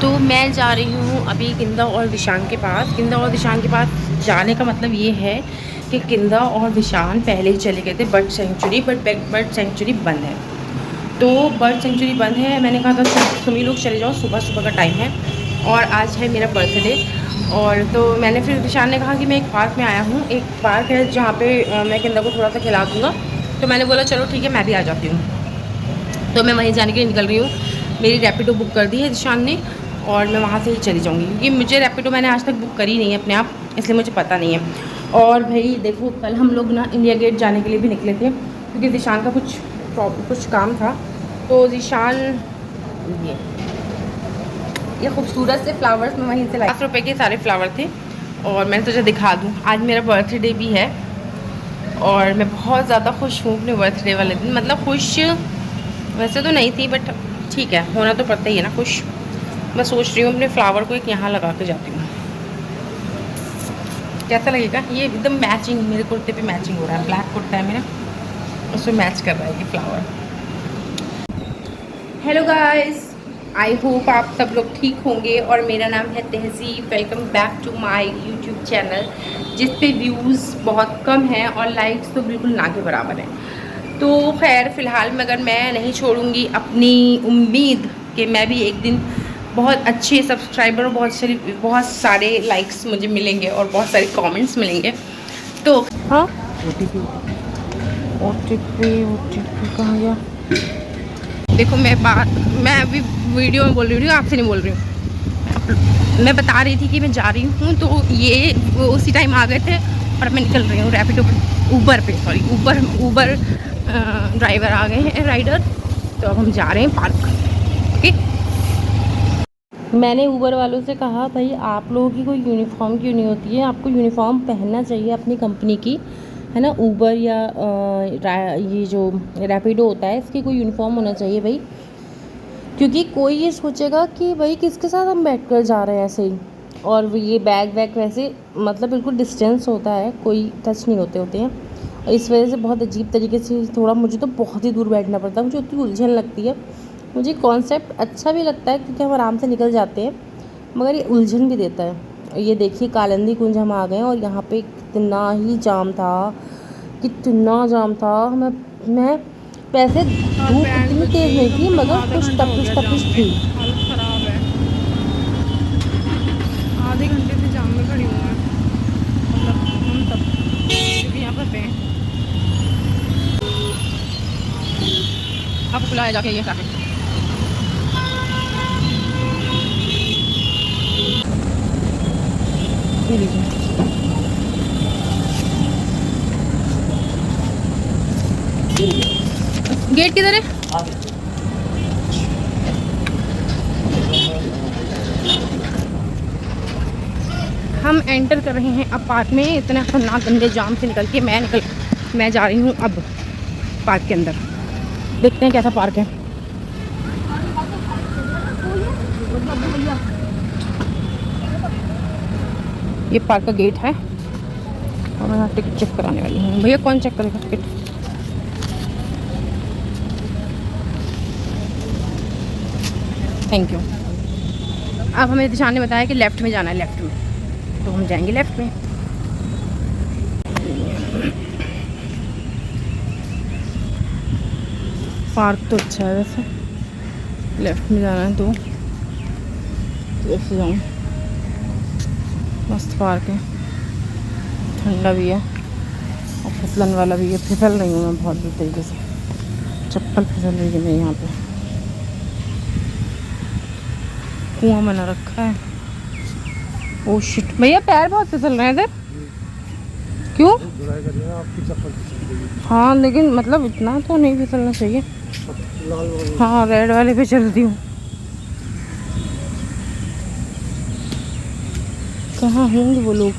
तो मैं जा रही हूँ अभी किंदा और दिशान के पास। किंदा और दिशान के पास जाने का मतलब ये है कि किंदा और दिशान पहले ही चले गए थे bird sanctuary, but bird sanctuary बंद है। तो बर्ड सेंचुरी बंद है। मैंने कहा था तुम ही लोग चले जाओ, सुबह सुबह का टाइम है और आज है मेरा बर्थडे। और तो मैंने फिर दिशान ने कहा कि मैं एक पार्क में आया हूँ, एक पार्क है जहाँ पे मैं किंदा को थोड़ा सा खिला दूँगा। तो मैंने बोला चलो ठीक है, मैं भी आ जाती हूँ। तो मैं वहीं जाने के लिए निकल रही हूँ। मेरी रैपिडो बुक कर दी है दिशान ने और मैं वहाँ से ही चली जाऊँगी, क्योंकि मुझे रैपिडो मैंने आज तक बुक करी नहीं है अपने आप, इसलिए मुझे पता नहीं है। और भाई देखो, कल हम लोग ना इंडिया गेट जाने के लिए भी निकले थे, क्योंकि दिशान का कुछ काम था। तो दिशान ये खूबसूरत से फ्लावर्स मैं वहीं से लाई, 50 रुपये के सारे फ्लावर थे। और मैंने तुझे दिखा दूँ, आज मेरा बर्थडे भी है और मैं बहुत ज़्यादा खुश हूँ अपने बर्थडे वाले दिन। मतलब खुश वैसे तो नहीं थी, बट ठीक है, होना तो पड़ता ही है ना खुश। मैं सोच रही हूँ अपने फ्लावर को एक यहाँ लगा के जाती हूँ, कैसा लगेगा। ये एकदम मैचिंग, मेरे कुर्ते पे मैचिंग हो रहा है। ब्लैक कुर्ता है मेरा, उसमें मैच कर रहा है ये flower. Hello guys, I hope आप सब लोग ठीक होंगे। और मेरा नाम है Tehzeeb. Welcome back to my YouTube channel, जिस पे व्यूज़ बहुत कम हैं और लाइक्स तो बिल्कुल ना के बराबर हैं। तो खैर फ़िलहाल मगर मैं नहीं छोड़ूंगी अपनी उम्मीद कि मैं भी एक दिन बहुत अच्छे सब्सक्राइबर और बहुत सारे लाइक्स मुझे मिलेंगे और बहुत सारे कमेंट्स मिलेंगे। तो हाँ, ओ टी पी कहाँ गया? देखो मैं अभी वीडियो में बोल रही हूँ, आपसे नहीं बोल रही हूँ। मैं बता रही थी कि मैं जा रही हूँ, तो ये उसी टाइम आ गए थे और मैं निकल रही हूँ रैपिडो पे, ऊबर ड्राइवर आ गए हैं, राइडर। तो अब हम जा रहे हैं पार्क। ओके, मैंने ऊबर वालों से कहा भाई आप लोगों की कोई यूनिफॉर्म क्यों नहीं होती है, आपको यूनिफॉर्म पहनना चाहिए अपनी कंपनी की, है ना। ऊबर या ये जो रैपिडो होता है, इसकी कोई यूनिफॉर्म होना चाहिए भाई, क्योंकि कोई ये सोचेगा कि भाई किसके साथ हम बैठ कर जा रहे हैं ऐसे ही। और ये बैग वैग वैसे मतलब बिल्कुल डिस्टेंस होता है, कोई टच नहीं होते हैं। इस वजह से बहुत अजीब तरीके से थोड़ा मुझे तो बहुत ही दूर बैठना पड़ता है, मुझे उतनी उलझन लगती है। मुझे कॉन्सेप्ट अच्छा भी लगता है क्योंकि हम आराम से निकल जाते हैं, मगर ये उलझन भी देता है। ये देखिए कालिंदी कुंज हम आ गए हैं और यहाँ पे कितना ही जाम था, कितना जाम था। मैं पैसे धूप इतनी तेज़ नहीं थी, मगर कुछ तपिश थी। हालत ख़राब है। आधे घंटे से जाम में खड़ी हूँ मैं, मतलब हम सब क्योंकि यहाँ पर पे आप खुला है जाके ये ट्रैफिक। ये लीजिए, गेट किधर है? हम एंटर कर रहे हैं अब पार्क में। इतना खतरनाक गंदे जाम से निकल के मैं जा रही हूँ अब पार्क के अंदर। देखते हैं कैसा पार्क है। ये पार्क का गेट है और मैं यहाँ टिकट चेक कराने वाली हूँ। भैया कौन चेक करेगा टिकट? Thank you. अब हमें दिशान ने बताया कि लेफ़्ट में जाना है, लेफ़्ट में, तो हम जाएंगे लेफ़्ट में। पार्क तो अच्छा है वैसे, लेफ़्ट में जाना है तो लेफ़्ट से जाऊँ। मस्त पार्क है, ठंडा भी है और फिसलन वाला भी है। फिसल रही हूँ मैं बहुत बुरी तरीके से, चप्पल फिसल रही है मेरी। यहाँ पे कुआं बना रखा है। ओ शिट, भैया पैर बहुत फिसल रहे हैं इधर। क्यों? हाँ लेकिन मतलब इतना तो नहीं फिसलना चाहिए। हाँ रेड वाले पे चलती हूँ। कहाँ होंगे वो लोग,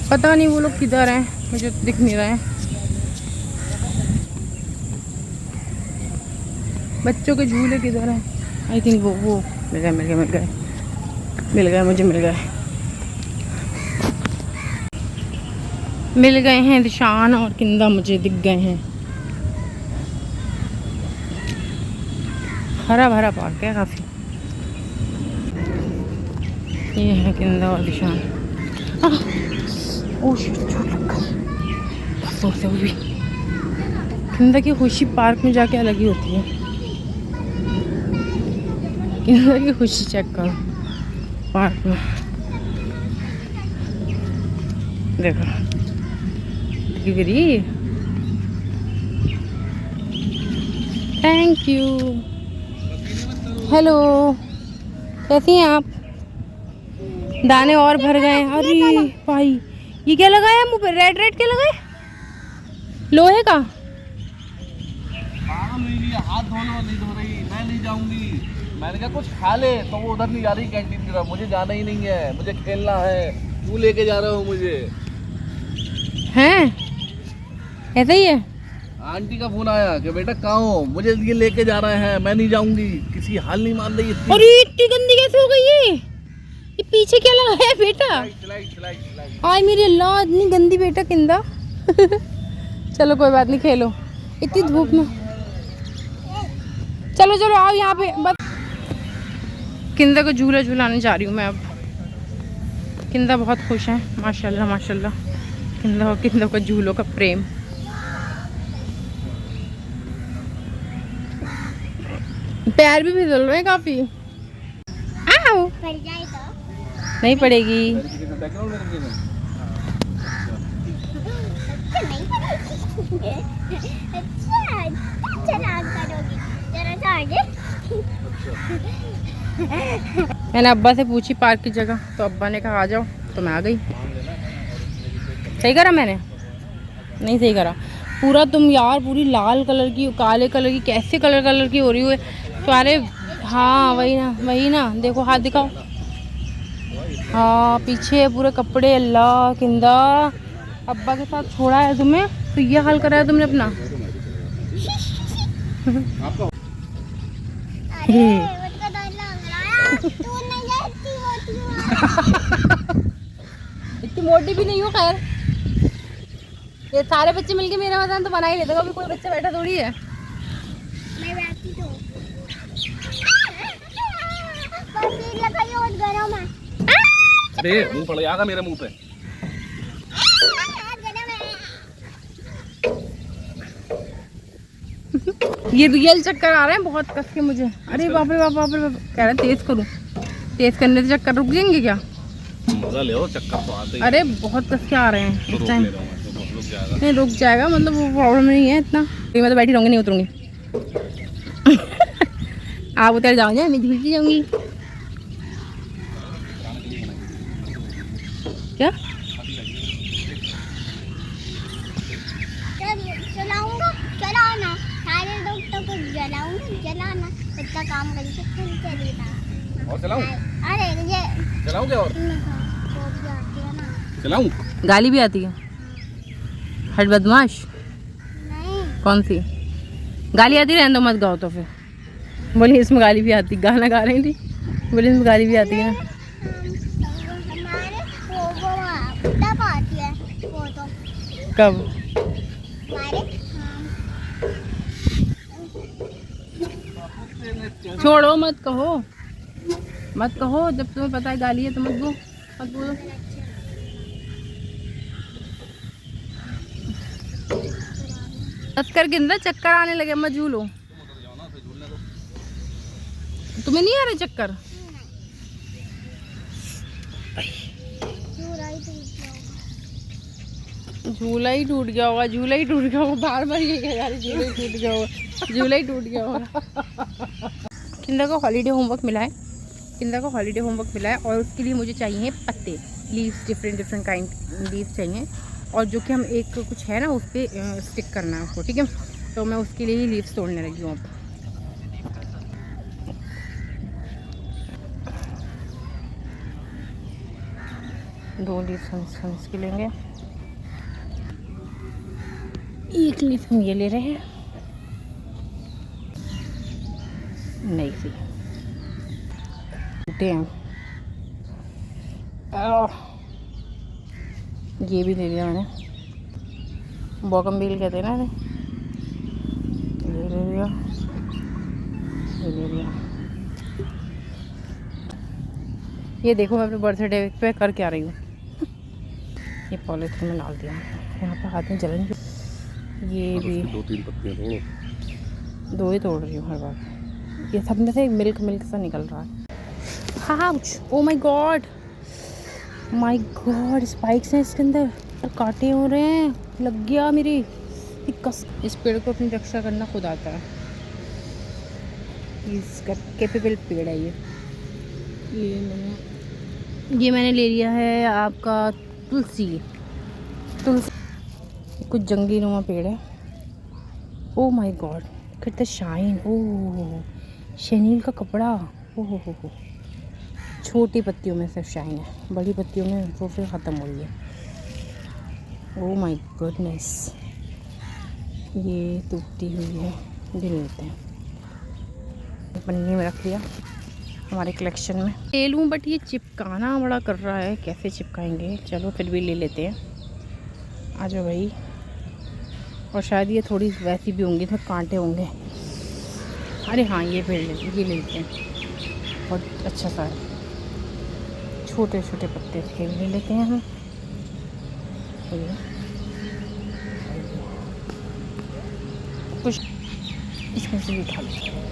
पता नहीं वो लोग किधर हैं, मुझे तो दिख नहीं रहा है। बच्चों के झूले किधर हैं? आई थिंक वो मिल गए मुझे मिल गए हैं। दिशान और किंदा मुझे दिख गए हैं। हरा भरा पार्क है काफ़ी। ये है किंदा और निशान। ओह शिट, चोट लग गई। अफसोस है वो भी। किंदा की खुशी पार्क में जाके अलग ही होती है। किंदा की खुशी चेक करो पार्क में, देखो गिरी। Thank you. हेलो, कैसी हैं आप? दाने और भर गए। अरे भाई, ये क्या लगाया मुंह पे? रेड रेड क्या लगाया? लोहे का? हाथ धोलो, नहीं धो रही, मैं नहीं जाऊंगी। मैंने कहा कुछ खा ले, तो वो उधर नहीं जा रही कैंटीन की तरफ। मुझे जाना ही नहीं है, मुझे खेलना है। तू लेके जा रहा हो मुझे। हैं ऐसा ही है? आंटी का फोन आया कि बेटा कहाँ हो, मुझे ये लेके जा रहे हैं, मैं नहीं जाऊंगी। किसी हाल नहीं मान रही इतनी। अरे इतनी गंदी कैसे हो गई ये पीछे क्या लगाया है बेटा? चलाई। आय मेरी अल्लाह, इतनी गंदी बेटा किंदा। चलो कोई बात नहीं, खेलो इतनी धूप में। चलो चलो आओ यहाँ पे। बस किंदा को झूला झूलाने जा रही हूँ मैं अब। किंदा बहुत खुश है, माशाल्लाह माशाल्लाह। किंदा का झूलों का प्रेम। पैर भी फिसल रहे हैं काफी। आओ, पड़ जाए तो नहीं पड़ेगी। नहीं पड़ेगी। अच्छा चला करोगी जरा सा आगे। मैंने अब्बा से पूछी पार्क की जगह, तो अब्बा ने कहा आ जाओ, तो मैं आ गई। सही करा मैंने? नहीं सही करा। पूरा तुम यार पूरी लाल कलर की, काले कलर की, कैसे कलर की हो रही हुई तुम्हारे। हाँ वही ना, देखो हाथ दिखाओ। हाँ पीछे पूरे कपड़े। अल्लाह किंदा, अब्बा के साथ छोड़ा है तुम्हें तो ये हाल करा है तुमने अपना। अरे उसका डर लग रहा है। तू नहीं जाती मोटी। इतनी मोटी भी नहीं हो। खैर ये सारे बच्चे मिलके मेरा वजन तो बना ही लेते, अभी कोई बच्चा बैठा थोड़ी है। मैं बैठी तो बस लगाई और गरम है। अरे मुंह पड़ जाएगा मेरे मुंह पे। ये रियल चक्कर आ रहे हैं बहुत कस के मुझे। अरे बाप रे बाप, बाप रे बाप। कह रहे तेज करूं, तेज करने से चक्कर रुक जाएंगे क्या? मजा ले लो, चक्कर तो आते ही। अरे बहुत कस के आ रहे हैं तो इस रोक टाइम। ले रहा हूँ, तो रुक जाएगा। नहीं रुक जाएगा, मतलब वो प्रॉब्लम नहीं है इतना। मैं तो बैठी रहूंगी, नहीं उतरूंगी। आप उतर जाओ ना, मैं झूलती जाऊंगी। क्या चलाऊंगा, चलाना सारे लोग तो कुछ जलाना इतना काम करके फिर चलेगा। और चलाऊं? अरे ये चलाऊं क्या? और वो भी आती है ना। चलाऊं? गाली भी आती है? हट बदमाश। नहीं कौन सी गाली आती? रहने दो, मत गाओ तो फिर। बोली इसमें गाली भी आती, गाना गा रही थी, बोली इसमें गाली भी आती है ना। हमारे वो तब आती है वो तो कब? हमारे छोड़ो, मत कहो मत कहो। जब तुम्हें पता है गाली है तो मत बोलो। कर गिंदा चक्कर आने लगे, मत झूलो। तुम्हें नहीं आ रहे चक्कर? झूला ही टूट गया होगा, झूला ही टूट गया होगा। बार बार ये कह यार, झूला ही टूट गया होगा, झूला ही टूट गया होगा। किंदा को हॉलीडे होमवर्क मिला है, और उसके लिए मुझे चाहिए पत्ते, लीव्स, डिफरेंट काइंड लीव्स चाहिए। और जो कि हम एक कुछ है ना उस पर स्टिक करना है उसको, ठीक है। तो मैं उसके लिए ही लीव्स तोड़ने लगी हूँ अब। दो लीव्स हम इसके लेंगे, एक लीफ हम ये ले रहे हैं। नहीं सी टूटे हैं। ये भी ले लिया मैंने, बॉगनविल कहते हैं ना इन्हें। ये ले लिया, ये ले लिया। ये देखो मैं अपने बर्थडे पे कर क्या रही हूँ। ये पॉलिथीन में डाल दिया, यहाँ पे हाथ में जलन। ये भी 2-3 पत्तियाँ तोड़ो। 2 ही तोड़ रही हूँ हर बार। ये सब में से मिल्क सा निकल रहा है। हाउच, ओ माय गॉड, स्पाइक्स हैं इसके अंदर और कांटे हो रहे हैं। लग गया मेरी इस पेड़ को अपनी रक्षा करना खुद आता है। इसका कैपेबल पेड़ है ये मैंने ले लिया है आपका तुलसी। कुछ जंगली नुमा पेड़ है। ओ माय गॉड, कितना शाइन। ओह, शनील का कपड़ा। ओह हो, छोटी पत्तियों में सिर्फ शाइन है, बड़ी पत्तियों में वो फिर ख़त्म हो रही है। ओह माय गुडनेस, ये टूटती हुई है, ये लेते हैं। पन्नी में रख लिया हमारे कलेक्शन में। ले लूँ बट ये चिपकाना बड़ा कर रहा है, कैसे चिपकाएंगे। चलो फिर भी ले लेते हैं। आ जाओ भाई। और शायद ये थोड़ी वैसी भी होंगी, तो कांटे होंगे। अरे हाँ, ये ले लेते हैं। बहुत अच्छा सा है, छोटे छोटे पत्ते थे, ले लेते हैं हम। कुछ इसमें से भी उठा लेते हैं।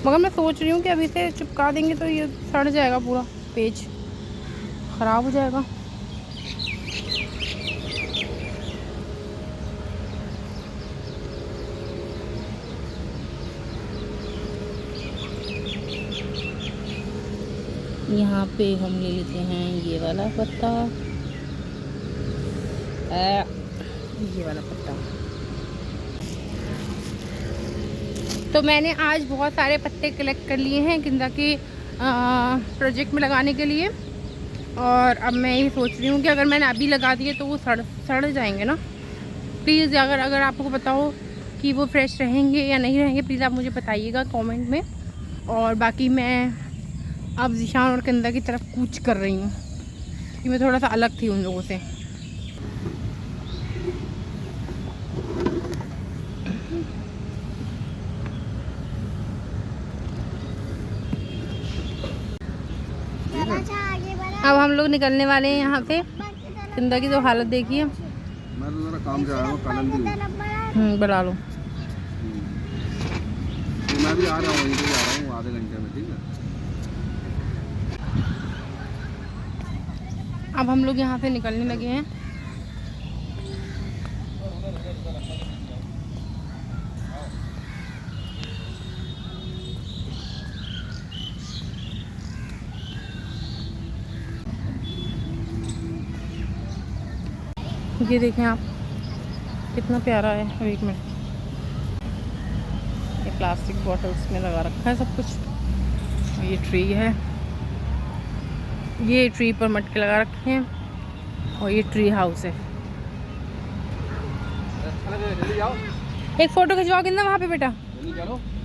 मगर मैं सोच रही हूँ कि अभी से चिपका देंगे तो ये सड़ जाएगा, पूरा पेज ख़राब हो जाएगा। यहाँ पे हम ले लेते हैं ये वाला पत्ता, ये वाला पत्ता। तो मैंने आज बहुत सारे पत्ते कलेक्ट कर लिए हैं गेंदा के प्रोजेक्ट में लगाने के लिए। और अब मैं ये सोच रही हूँ कि अगर मैंने अभी लगा दिए तो वो सड़ जाएंगे ना। प्लीज़ अगर आपको पता हो कि वो फ्रेश रहेंगे या नहीं रहेंगे, प्लीज़ आप मुझे बताइएगा कमेंट में। और बाकी मैं अब ज़ीशान और कंदा की तरफ कूच कर रही हूँ कि मैं थोड़ा सा अलग थी उन लोगों से। अब हम लोग निकलने वाले हैं यहाँ से। कंदा की तो हालत देखिए। मैं तो ज़रा काम जा रहा हूँ, कालंदी बढ़ा लो। तो मैं भी आ रहा हूँ, वहीं पे जा रहा हूँ आधे घंटे में, ठीक है। अब हम लोग यहाँ से निकलने लगे हैं। ये देखें आप, कितना प्यारा है। अब 1 मिनट, ये प्लास्टिक बॉटल्स में लगा रखा है सब कुछ। ये ट्री है, ये ट्री पर मटके लगा रखे हैं। और ये ट्री हाउस है। एक फ़ोटो खिंचवाओ कितना वहाँ पे बेटा,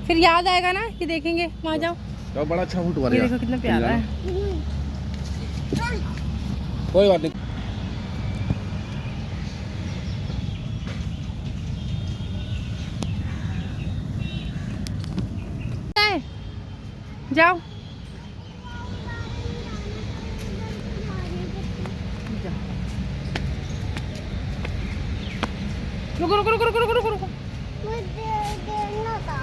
फिर याद आएगा ना कि देखेंगे। वहाँ जाओ, तो बड़ा अच्छा फूट हुआ। ये देखो कितना प्यारा है। कोई बात नहीं। जाओ रुको रुको रुको रुको रुको रुको। मुझे देखना था,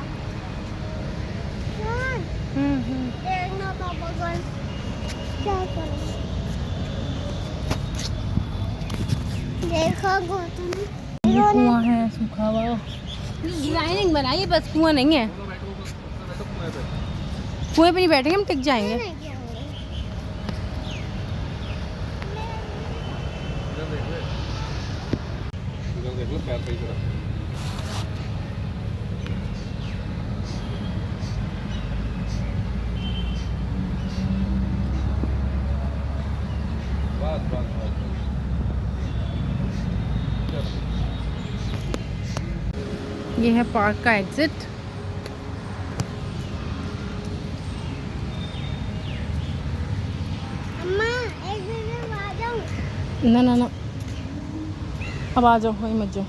देखना था बगल। क्या करूं? देखो गौतम, ये कुआं है सूखा हुआ। डिजाइनिंग बनाइए बस, कुआं नहीं है। कुएं पे नहीं बैठेंगे हम, टिक जाएंगे। देख लो पैर पे ही जरा। ये है पार्क का एग्जिट। अम्मा एक मिनट आ जाऊं। ना ना ना, अब आ जाओ, वही मत जाओ।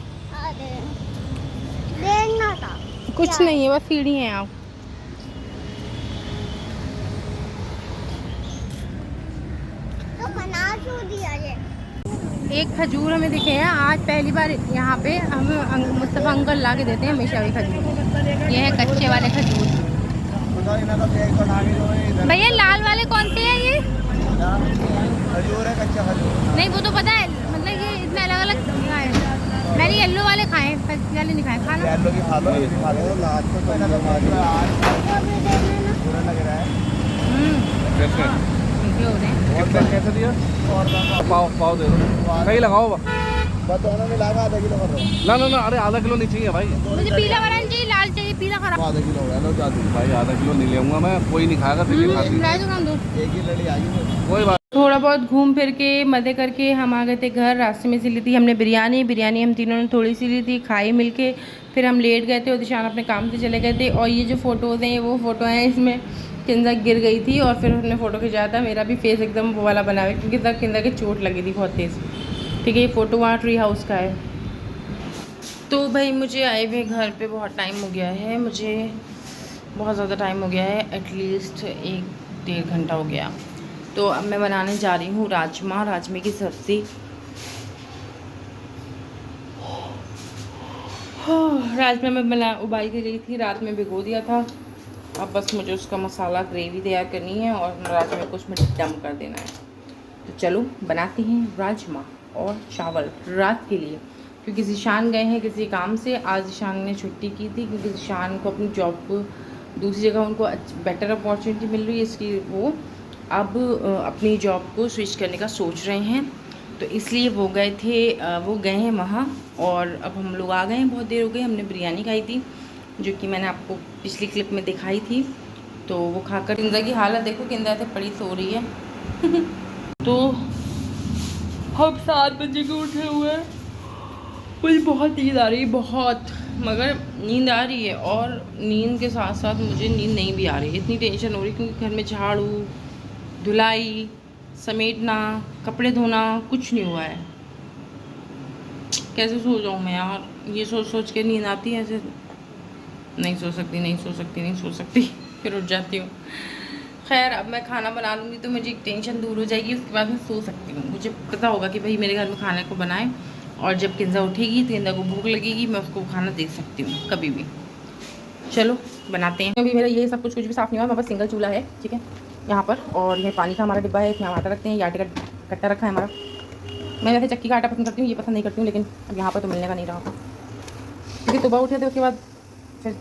देखना था। कुछ नहीं है, बस सीढ़ी है आप। तो बना क्यों दिया ये? एक खजूर हमें दिखे हैं आज पहली बार यहाँ पे, हमें मुस्तफ़ा अंकल ला के देते हैं हमेशा भी खजूर। ये है कच्चे वाले खजूर। भैया लाल वाले कौन से हैं ये? खजूर है, कच्चा खजूर। नहीं वो तो पता है, मतलब ये इतने अलग अलग खाए। मैंने येलो वाले खाए, वाले नहीं खाए। खाना येलो की खा लो, ये खा लो। लाज को तो ना बुरा लग रहा है। कैसे हो रहे हैं। कितना कैसे दिया? पाव दे दो, सही लगाओ बस। दोनों मिला के आधा किलो कर दो। ना अरे आधा किलो नहीं चाहिए भाई, मुझे पीला वाला नहीं चाहिए, लाल चाहिए। पीला खराब। आधा किलो हो गया लो जादू भाई, आधा किलो नहीं लेऊंगा मैं, कोई नहीं खाएगा। एक ही लड़ी आ गई, कोई बात। थोड़ा बहुत घूम फिर के मज़े करके हम आ गए थे घर। रास्ते में से ली थी हमने बिरयानी हम तीनों ने थोड़ी सी ली थी, खाई मिल के। फिर हम लेट गए थे और दिशान अपने काम से चले गए थे। और ये जो फ़ोटोज़ हैं वो फ़ोटो हैं, इसमें किंदा गिर गई थी और फिर हमने फ़ोटो खिंचाया था। मेरा भी फेस एकदम वो वाला बना हुआ है क्योंकि तक किंदा की चोट लगी थी बहुत तेज़। ठीक है, ये फ़ोटो वहाँ ट्री हाउस का है। तो भाई मुझे आए हुए घर पे बहुत टाइम हो गया है, मुझे बहुत ज़्यादा टाइम हो गया है, एटलीस्ट 1-1.5 घंटा हो गया। तो अब मैं बनाने जा रही हूँ राजमा की सब्ज़ी। राजमा मैं उबाल के गई थी, रात में भिगो दिया था। अब बस मुझे उसका मसाला ग्रेवी तैयार करनी है और राजमा को उसमें डम कर देना है। तो चलो बनाते हैं राजमा और चावल रात के लिए, क्योंकि ज़िशान गए हैं किसी काम से। आज ज़िशान ने छुट्टी की थी क्योंकि ज़िशान को अपनी जॉब को दूसरी जगह उनको बेटर अपॉर्चुनिटी मिल रही है, इसलिए वो अब अपनी जॉब को स्विच करने का सोच रहे हैं। तो इसलिए वो गए हैं वहाँ। और अब हम लोग आ गए हैं, बहुत देर हो गई। हमने बिरयानी खाई थी जो कि मैंने आपको पिछली क्लिप में दिखाई थी। तो वो खाकर किंदा की हालत देखो, किंदा तो पड़ी सो रही है। तो हम 7 बजे के उठे हुए हैं। मुझे बहुत नींद आ रही है, बहुत, मगर नींद आ रही है और नींद के साथ साथ मुझे नींद नहीं भी आ रही है। इतनी टेंशन हो रही है क्योंकि घर में झाड़ू, धुलाई, समेटना, कपड़े धोना कुछ नहीं हुआ है। कैसे सो जाऊँ मैं यार, ये सोच के नींद आती है ऐसे। नहीं सो सकती फिर उठ जाती हूँ। खैर अब मैं खाना बना लूँगी तो मुझे एक टेंशन दूर हो जाएगी, उसके बाद मैं सो सकती हूँ। मुझे पता होगा कि भाई मेरे घर में खाने को बनाए, और जब किंदा उठेगी तो किंदा को भूख लगेगी, मैं उसको खाना दे सकती हूँ कभी भी। चलो बनाते हैं। अभी मेरा ये सब कुछ भी साफ़ नहीं हुआ, मेरे पास सिंगल चूल्हा है, ठीक है, यहाँ पर। और ये पानी का हमारा डिब्बा है, इसमें हम आटा रखते हैं। ये आटे का कट्टा रखा है हमारा। मैं वैसे चक्की का आटा पसंद करती हूँ, ये पसंद नहीं करती हूँ, लेकिन अब यहाँ पर तो मिलने का नहीं रहा, क्योंकि सुबह उठे थे उसके बाद फिर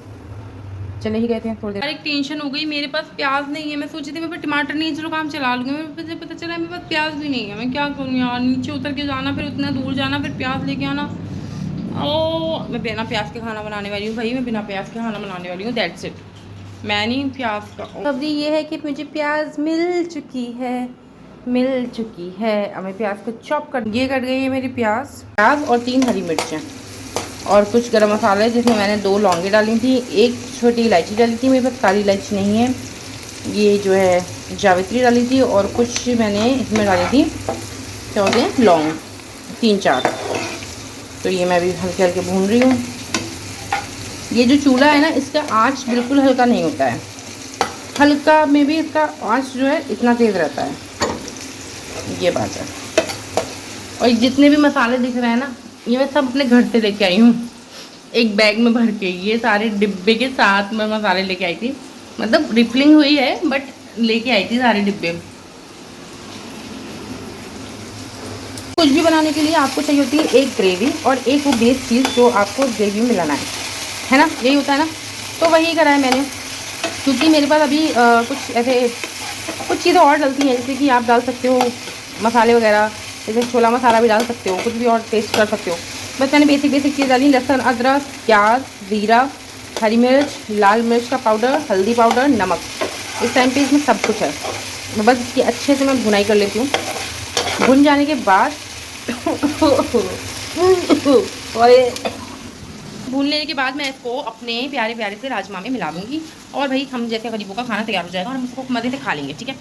चले ही गए थे थोड़ी देर। एक टेंशन हो गई, मेरे पास प्याज नहीं है। मैं सोची थी मेरे पास टमाटर नहीं है, चलो काम चला लूँगी। मुझे पता चला मेरे पास प्याज भी नहीं है। मैं क्या करूँ यार, नीचे उतर के जाना, फिर उतना दूर जाना, फिर प्याज लेके आना। ओ मैं बिना प्याज के खाना बनाने वाली हूँ भाई, मैं बिना प्याज के खाना बनाने वाली हूँ, दैट्स इट। मैं नहीं प्याज का। सब्जी ये है कि मुझे प्याज मिल चुकी है। अब मैं प्याज को चॉप कर, ये कट गई है मेरी प्याज और 3 हरी मिर्चें और कुछ गरम मसाले, जिसमें मैंने 2 लौंगे डाली थी, 1 छोटी इलायची डाली थी। मेरे पास काली इलायची नहीं है, ये जो है जावित्री डाली थी, और कुछ मैंने इसमें डाली थी क्या होते हैं लौंग, 3-4। तो ये मैं भी हल्के हल्के भून रही हूँ। ये जो चूल्हा है ना, इसका आँच बिल्कुल हल्का नहीं होता है, हल्का में भी इसका आँच जो है इतना तेज़ रहता है, ये बात है। और जितने भी मसाले दिख रहे हैं ना, ये मैं सब अपने घर से लेके आई हूँ, एक बैग में भर के। ये सारे डिब्बे के साथ मैं मसाले लेके आई थी, मतलब रिफिलिंग हुई है बट लेके आई थी सारे डिब्बे। कुछ भी बनाने के लिए आपको चाहिए होती है एक ग्रेवी और एक वो बेस चीज़ जो आपको ग्रेवी में मिलाना है ना, यही होता है ना। तो वही करा है मैंने, क्योंकि मेरे पास अभी कुछ चीज़ें और डलती हैं, जैसे कि आप डाल सकते हो मसाले वगैरह, जैसे छोला मसाला भी डाल सकते हो, कुछ भी और टेस्ट कर सकते हो। बस मैंने बेसिक चीज़ डाली, लहसुन, अदरक, प्याज, जीरा, हरी मिर्च, लाल मिर्च का पाउडर, हल्दी पाउडर, नमक। इस टाइम पे इसमें सब कुछ है। बस इसकी अच्छे से मैं भुनाई कर लेती हूँ। भुन जाने के बाद भून लेने के बाद मैं इसको अपने प्यारे प्यारे से राजमा में मिला दूँगी, और भाई हम जैसे गरीबों का खाना तैयार हो जाएगा और हम इसको मज़े से खा लेंगे, ठीक है।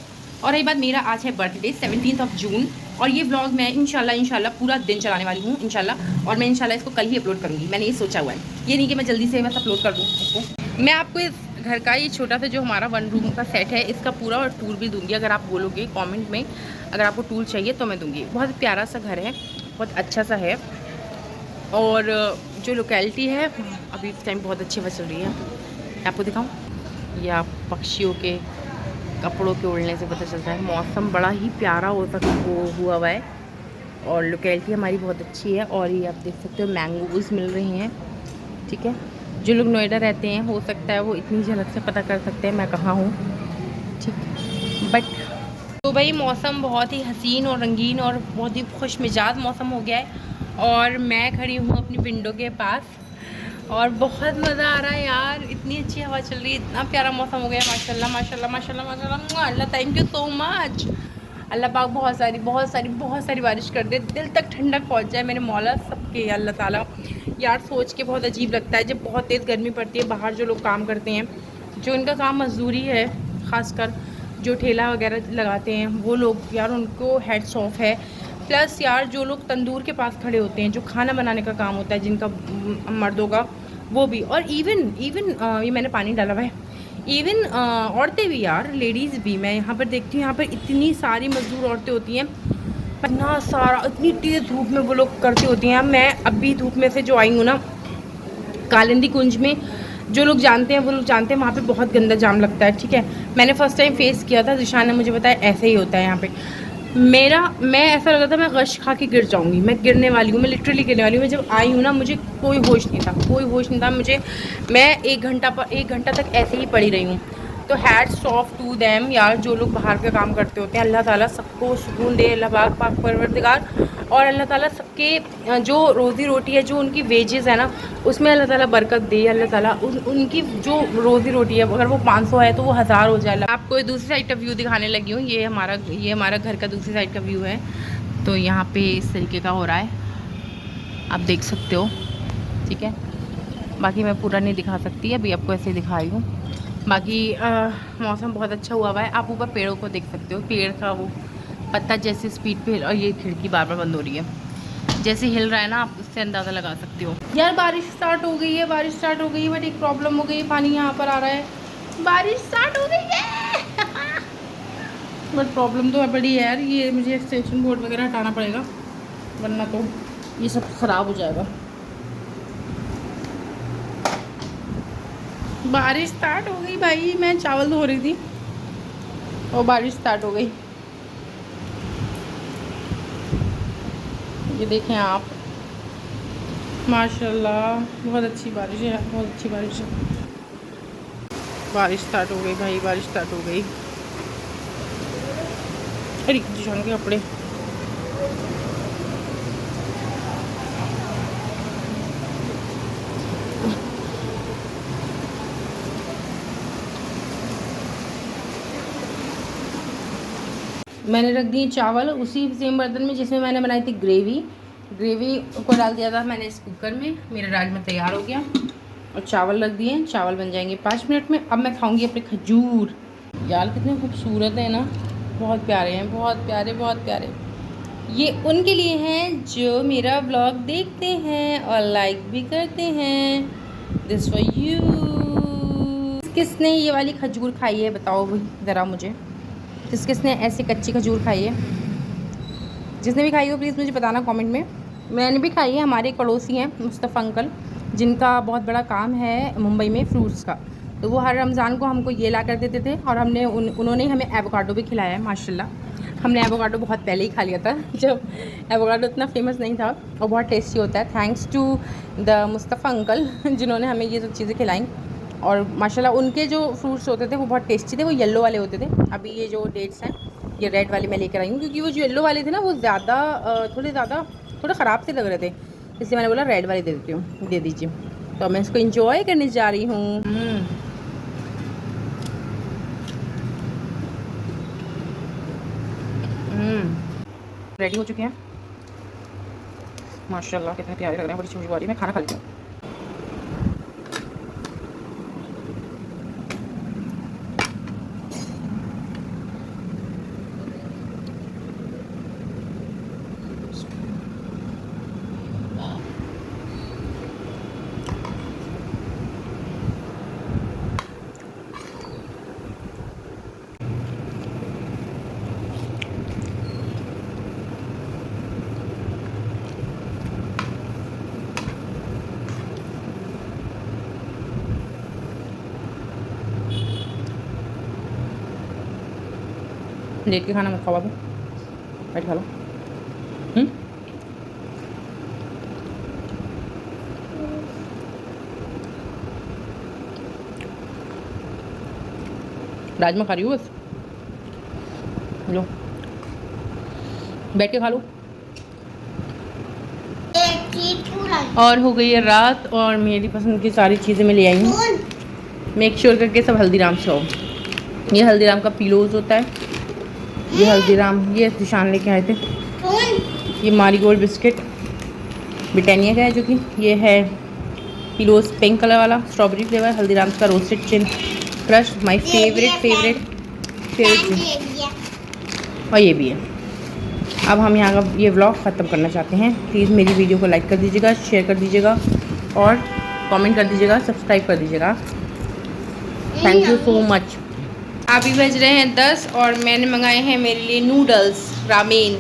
और रही बात, मेरा आज है बर्थडे 17 जून, और ये व्लॉग मैं इंशाल्लाह पूरा दिन चलाने वाली हूँ इंशाल्लाह। और मैं इंशाल्लाह इसको कल ही अपलोड करूँगी, मैंने ये सोचा हुआ है, ये नहीं कि मैं जल्दी से बस अपलोड कर दूँ इसको। मैं आपको इस घर का ये छोटा सा जो हमारा 1 रूम का सेट है इसका पूरा और टूर भी दूँगी, अगर आप बोलोगे कॉमेंट में, अगर आपको टूर चाहिए तो मैं दूँगी। बहुत प्यारा सा घर है, बहुत अच्छा सा है, और जो लोकेलिटी है अभी इस टाइम बहुत अच्छी हवा चल रही है। आपको दिखाऊँ, ये आप पक्षियों के कपड़ों के उड़ने से पता चलता है। मौसम बड़ा ही प्यारा हुआ है, और लोकेलिटी हमारी बहुत अच्छी है। और ये आप देख सकते हो मैंगोज़ मिल रही हैं, ठीक है। जो लोग नोएडा रहते हैं हो सकता है वो इतनी झलक से पता कर सकते हैं मैं कहाँ हूँ, ठीक। बट तो भाई मौसम बहुत ही हसीन और रंगीन और बहुत ही खुश मिजाज मौसम हो गया है, और मैं खड़ी हूँ अपनी विंडो के पास, और बहुत मज़ा आ रहा है यार, इतनी अच्छी हवा चल रही है, इतना प्यारा मौसम हो गया है, माशाल्लाह माशाल्लाह माशाल्लाह माशाल्लाह। अल्लाह थैंक यू सो मच, अल्लाह पाक बहुत सारी बारिश कर दे, दिल तक ठंडक पहुंच जाए मेरे मौला सबके अल्लाह ताला। यार सोच के बहुत अजीब लगता है जब बहुत तेज़ गर्मी पड़ती है, बाहर जो लोग काम करते हैं, जो इनका काम मजदूरी है, ख़ासकर जो ठेला वगैरह लगाते हैं वो लोग, यार उनको हेड्स ऑफ है। प्लस यार जो लोग तंदूर के पास खड़े होते हैं, जो खाना बनाने का काम होता है जिनका, मर्दों का, वो भी, और इवन ये मैंने पानी डाला हुआ है, इवन औरतें भी यार, लेडीज़ भी, मैं यहाँ पर देखती हूँ, यहाँ पर इतनी सारी मजदूर औरतें होती हैं, इतना सारा, इतनी तेज़ धूप में वो लोग करती होती हैं। मैं अभी धूप में से जो आई हूँ ना, कालिंदी कुंज में, जो लोग जानते हैं वो लोग जानते हैं, वहाँ पे बहुत गंदा जाम लगता है, ठीक है। मैंने फ़र्स्ट टाइम फेस किया था, जिशान ने मुझे बताया ऐसे ही होता है यहाँ पे। मैं ऐसा लगा था मैं गश खा के गिर जाऊँगी, मैं गिरने वाली हूँ, मैं लिटरली गिरने वाली हूँ। मैं जब आई हूँ ना, मुझे कोई होश नहीं था मुझे, मैं 1 घंटा तक ऐसे ही पड़ी रही हूँ। तो हैट्स ऑफ टू देम यार, जो लोग बाहर का काम करते होते हैं, अल्लाह ताला सबको सुकून दे, अल्लाह पाक परवरदिगार, और अल्लाह ताला सबके जो रोज़ी रोटी है, जो उनकी वेजेस है ना, उसमें अल्लाह ताला बरकत दे, अल्लाह ताला उनकी जो रोज़ी रोटी है, अगर वो 500 है तो वो 1000 हो जाए। आपको दूसरी साइड का व्यू दिखाने लगी हूँ, ये हमारा घर का दूसरी साइड का व्यू है। तो यहाँ पे इस तरीके का हो रहा है, आप देख सकते हो, ठीक है। बाकी मैं पूरा नहीं दिखा सकती, अभी आपको ऐसे ही दिखा रही हूँ। बाकी मौसम बहुत अच्छा हुआ है, आप ऊपर पेड़ों को देख सकते हो, पेड़ का वो पत्ता जैसे स्पीड पे, और ये खिड़की बार बार बंद हो रही है, जैसे हिल रहा है ना, आप उससे अंदाज़ा लगा सकते हो। यार बारिश स्टार्ट हो गई है, बट एक प्रॉब्लम हो गई है, पानी यहाँ पर आ रहा है, बारिश स्टार्ट हो गई है बट प्रॉब्लम तो है बड़ी यार, ये मुझे एक्सटेंशन बोर्ड वगैरह हटाना पड़ेगा, वरना तो ये सब ख़राब हो जाएगा। बारिश स्टार्ट हो गई भाई, मैं चावल धो रही थी और बारिश स्टार्ट हो गई। ये देखें आप, माशाल्लाह बहुत अच्छी बारिश है, बहुत अच्छी बारिश है। बारिश स्टार्ट हो गई भाई, बारिश स्टार्ट हो गई। अरे जिशान के कपड़े, मैंने रख दिए चावल उसी सेम बर्तन में जिसमें मैंने बनाई थी ग्रेवी को डाल दिया था मैंने इस कुकर में। मेरा राजमा तैयार हो गया और चावल रख दिए, चावल बन जाएंगे 5 मिनट में। अब मैं खाऊंगी अपने खजूर। यार कितने खूबसूरत है ना, बहुत प्यारे हैं, बहुत प्यारे। ये उनके लिए हैं जो मेरा ब्लॉग देखते हैं और लाइक भी करते हैं। This for you. किसने ये वाली खजूर खाई है बताओ भाई ज़रा मुझे, किसने ऐसी कच्ची खजूर खाई है? जिसने भी खाई हो प्लीज़ मुझे बताना कमेंट में। मैंने भी खाई है, हमारे एक पड़ोसी हैं मुस्तफ़ा अंकल, जिनका बहुत बड़ा काम है मुंबई में फ्रूट्स का, तो वो हर रमज़ान को हमको ये ला कर देते थे और उन्होंने हमें एवोकाडो भी खिलाया है माशाल्लाह। हमने एवोकाडो बहुत पहले ही खा लिया था जब एवोकाडो इतना फेमस नहीं था, और बहुत टेस्टी होता है। Thanks to the Mustafa uncle जिन्होंने हमें ये सब चीज़ें खिलाई। और माशाल्लाह उनके जो फ्रूट्स होते थे वो बहुत टेस्टी थे, वो येलो वाले होते थे। अभी ये जो डेट्स हैं ये रेड वाले मैं लेकर आई हूँ, क्योंकि वो जो येलो वाले थे ना वो थोड़े ख़राब से लग रहे थे, इसलिए मैंने बोला रेड वाले दे दीजिए। तो मैं इसको इंजॉय करने जा रही हूँ। रेडी हो चुके हैं माशाल्लाह, कितने प्यारे लग रहे हैं, बड़ी खुशबू आ रही है। मैं खाना खा लेती हूँ। लेट के खाना मत खाओ बाबू, बैठ खा लो। राजमा खा रही हूँ बस, लो बैठ के खा लो। एक चीज क्यों लाई? और हो गई है रात और मेरी पसंद की सारी चीज़ें मैं ले आई हूँ। मेक श्योर करके सब हल्दीराम से हो। ये हल्दीराम का पिलोज होता है, ये हल्दीराम, ये निशान लेके आए थे। ये मारीगोल्ड बिस्किट ब्रिटानिया का है, जो कि ये है पिलोज पिंक कलर वाला, स्ट्रॉबेरी फ्लेवर, हल्दीराम का roasted chin crush, my favourite और ये भी है। अब हम यहाँ का ये व्लॉग ख़त्म करना चाहते हैं। प्लीज़ मेरी वीडियो को लाइक कर दीजिएगा, शेयर कर दीजिएगा और कमेंट कर दीजिएगा, सब्सक्राइब कर दीजिएगा। Thank you so much. अभी बज रहे हैं 10 और मैंने मंगाए हैं मेरे लिए noodles, ramen,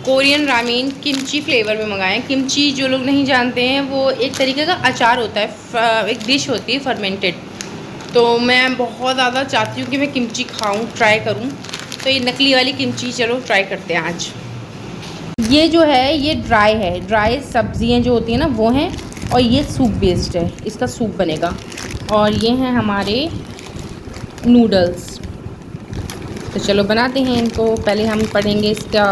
Korean ramen kimchi flavour में मंगाए हैं। किमची जो लोग नहीं जानते हैं वो एक तरीके का अचार होता है, एक डिश होती है फर्मेंटेड। तो मैं बहुत ज़्यादा चाहती हूँ कि मैं किमची खाऊँ, ट्राई करूँ। तो ये नकली वाली किमची चलो ट्राई करते हैं आज। ये जो है ये ड्राई है, ड्राई सब्जियां जो होती हैं ना वो हैं, और ये सूप बेस्ड है, इसका सूप बनेगा। और ये हैं हमारे नूडल्स। तो चलो बनाते हैं इनको। पहले हम पढ़ेंगे इसका,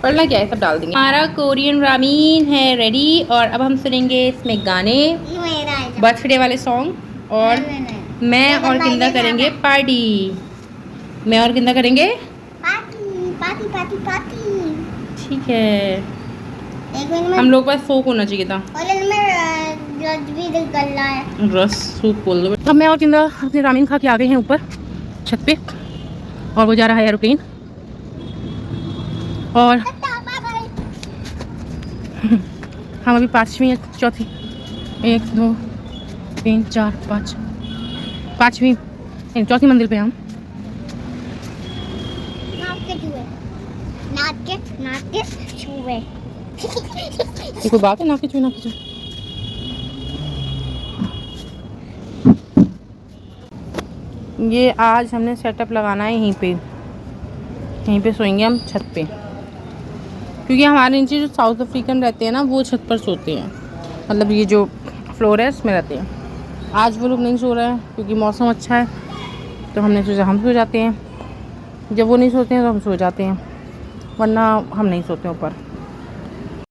पढ़ना क्या है सब डाल देंगे। हमारा कोरियन रामेन है रेडी और अब हम सुनेंगे इसमें गाने, बर्थडे वाले सॉन्ग। और मैं और किंदा करेंगे पार्टी, मैं और किंदा करेंगे पार्टी पार्टी पार्टी। ठीक है, एक मिनट में हम लोग के पास फोक होना चाहिए था। और में रस भी निकल रहा है। रस सूप बोल दो। अब मैं और किंदा अपने रामेन खा के आ गए हैं ऊपर छत पे और वो जा रहा है एरोप्लेन। और हम अभी 5वीं या चौथी, 1 2 3 4 5 5वीं चौथी मंजिल पे हम। नाके छुए। ये कोई बात है? ना किचू ना किचू। ये आज हमने सेटअप लगाना है यहीं पे सोएंगे हम छत पे, क्योंकि हमारे नीचे जो साउथ अफ्रीकन रहते हैं ना वो छत पर सोते हैं, मतलब ये जो फ्लोर है इसमें रहते हैं। आज वो लोग नहीं सो रहे हैं क्योंकि मौसम अच्छा है, तो हमने सोचा हम सो जाते हैं। जब वो नहीं सोते हैं तो हम सो जाते हैं, वरना हम नहीं सोते ऊपर।